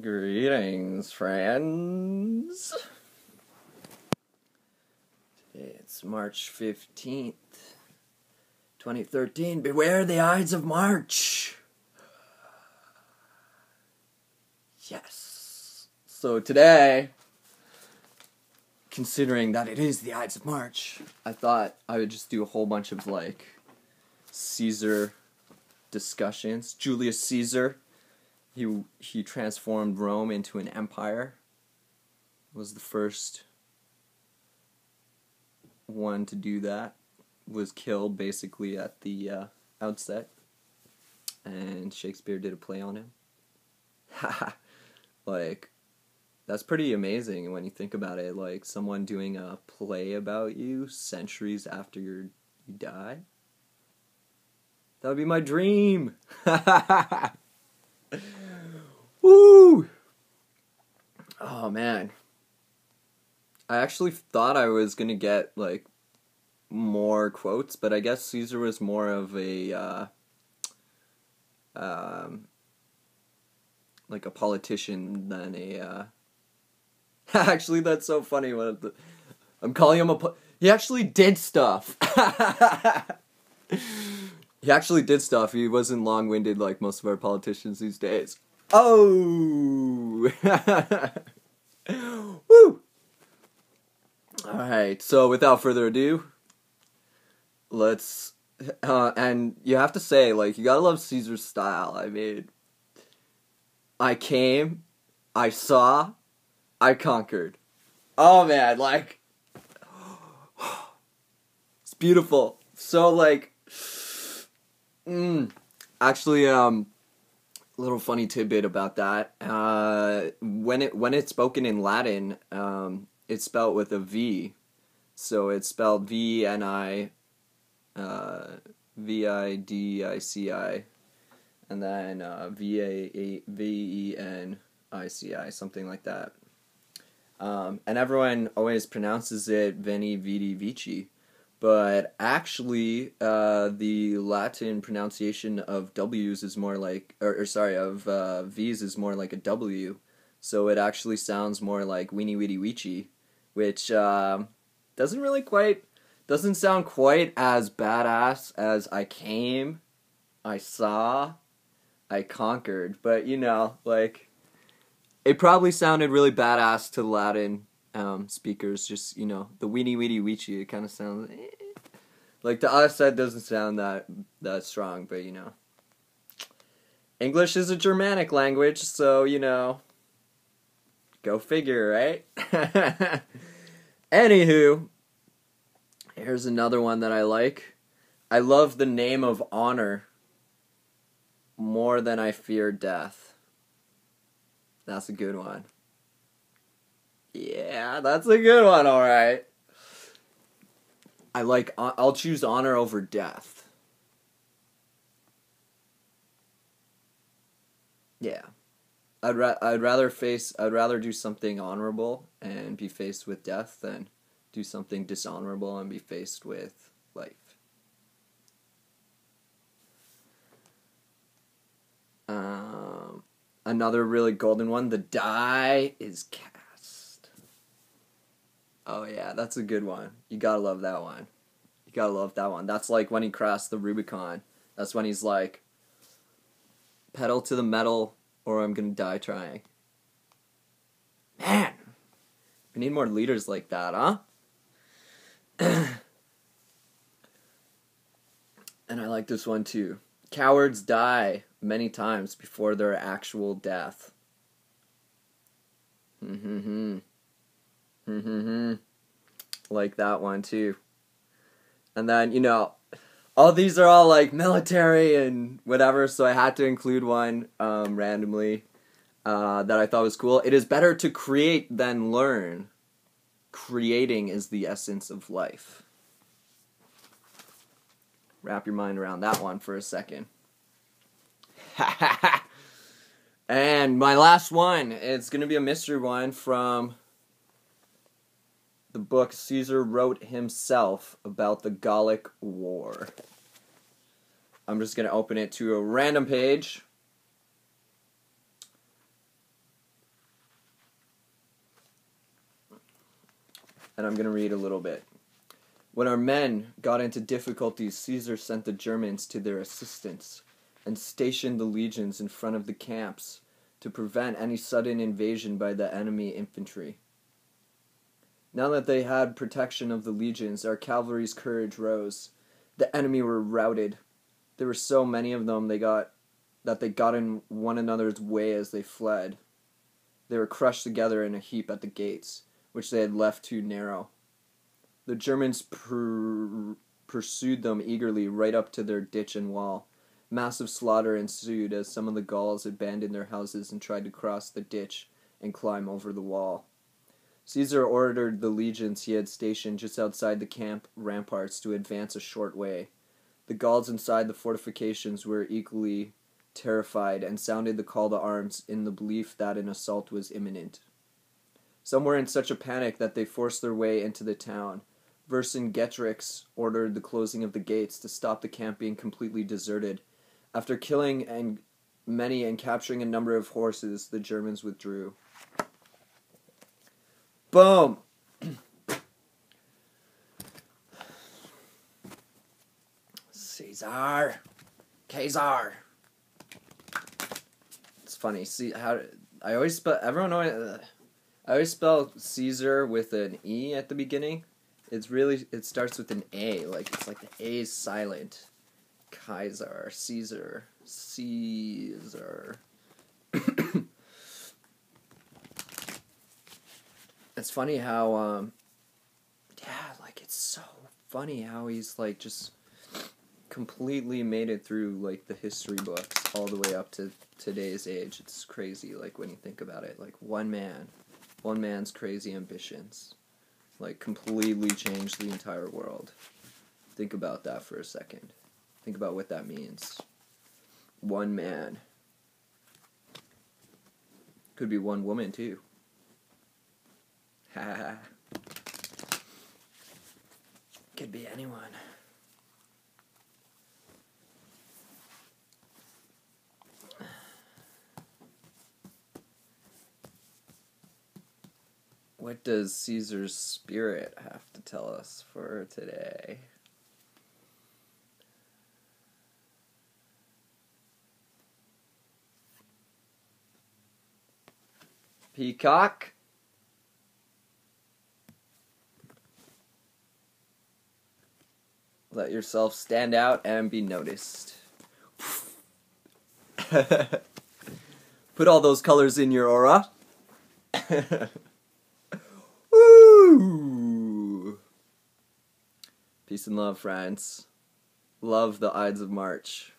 Greetings, friends. Today it's March 15th, 2013. Beware the Ides of March. Yes. So today, considering that it is the Ides of March, I thought I would just do a whole bunch of, Caesar discussions. Julius Caesar. He transformed Rome into an empire. Was the first one to do that. Was killed basically at the outset. And Shakespeare did a play on him. That's pretty amazing when you think about it. Someone doing a play about you centuries after you die. That would be my dream. Woo! Oh, man. I actually thought I was gonna get, more quotes, but I guess Caesar was more of a, a politician than a, Actually, that's so funny. I'm calling him he actually did stuff. He actually did stuff. He wasn't long-winded like most of our politicians these days. Oh! Woo! Alright, so without further ado, let's... and you have to say, you gotta love Caesar's style. I mean, I came, I saw, I conquered. Oh, man, it's beautiful. So, actually, little funny tidbit about that. When it's spoken in Latin, it's spelled with a V. So it's spelled Vidicici, and then Venici, something like that. And everyone always pronounces it Veni Vidi Vici. But actually, the Latin pronunciation of W's is more of V's is more like a W. So it actually sounds more like Weenie Weedy Weechy, which doesn't sound quite as badass as I came, I saw, I conquered. But, it probably sounded really badass to the Latin speakers, just, the Weenie Weedy Weechy, it kind of sounds, to us that doesn't sound that strong, but, English is a Germanic language, so, go figure, right? Anywho, here's another one that I like. I love the name of honor more than I fear death. That's a good one. Yeah, that's a good one, alright. I'll choose honor over death. Yeah. I'd rather do something honorable and be faced with death than do something dishonorable and be faced with life. Another really golden one, the die is cast. Oh yeah, that's a good one. You gotta love that one. You gotta love that one. That's like when he crossed the Rubicon. That's when he's like, pedal to the metal or I'm gonna die trying. Man, we need more leaders like that, huh? And I like this one too. Cowards die many times before their actual death. Like that one too. And then, all these are all military and whatever, so I had to include one randomly that I thought was cool. It is better to create than learn. Creating is the essence of life. Wrap your mind around that one for a second. And my last one, it's going to be a mystery one from the book Caesar wrote himself about the Gallic War. I'm just going to open it to a random page. and I'm going to read a little bit. When our men got into difficulties, Caesar sent the Germans to their assistance and stationed the legions in front of the camps to prevent any sudden invasion by the enemy infantry. Now that they had protection of the legions, our cavalry's courage rose. The enemy were routed. There were so many of them that they got in one another's way as they fled. They were crushed together in a heap at the gates, which they had left too narrow. The Germans pursued them eagerly right up to their ditch and wall. Massive slaughter ensued as some of the Gauls abandoned their houses and tried to cross the ditch and climb over the wall. Caesar ordered the legions he had stationed just outside the camp ramparts to advance a short way. The Gauls inside the fortifications were equally terrified and sounded the call to arms in the belief that an assault was imminent. Some were in such a panic that they forced their way into the town. Vercingetorix ordered the closing of the gates to stop the camp being completely deserted. After killing many and capturing a number of horses, the Germans withdrew. Boom! Caesar! It's funny. See how I always spell. Everyone always. I always spell Caesar with an E at the beginning. It starts with an A. Like it's like the A is silent. Kaiser, Caesar. It's funny how like it's so funny how he's like just completely made it through like the history books all the way up to today's age. It's crazy like when you think about it. Like one man's crazy ambitions like completely changed the entire world. Think about that for a second. Think about what that means. One man. Could be one woman too. Ha. Could be anyone. What does Caesar's spirit have to tell us for today? Peacock? Let yourself stand out and be noticed. Put all those colors in your aura. Woo! Peace and love, friends. Love the Ides of March.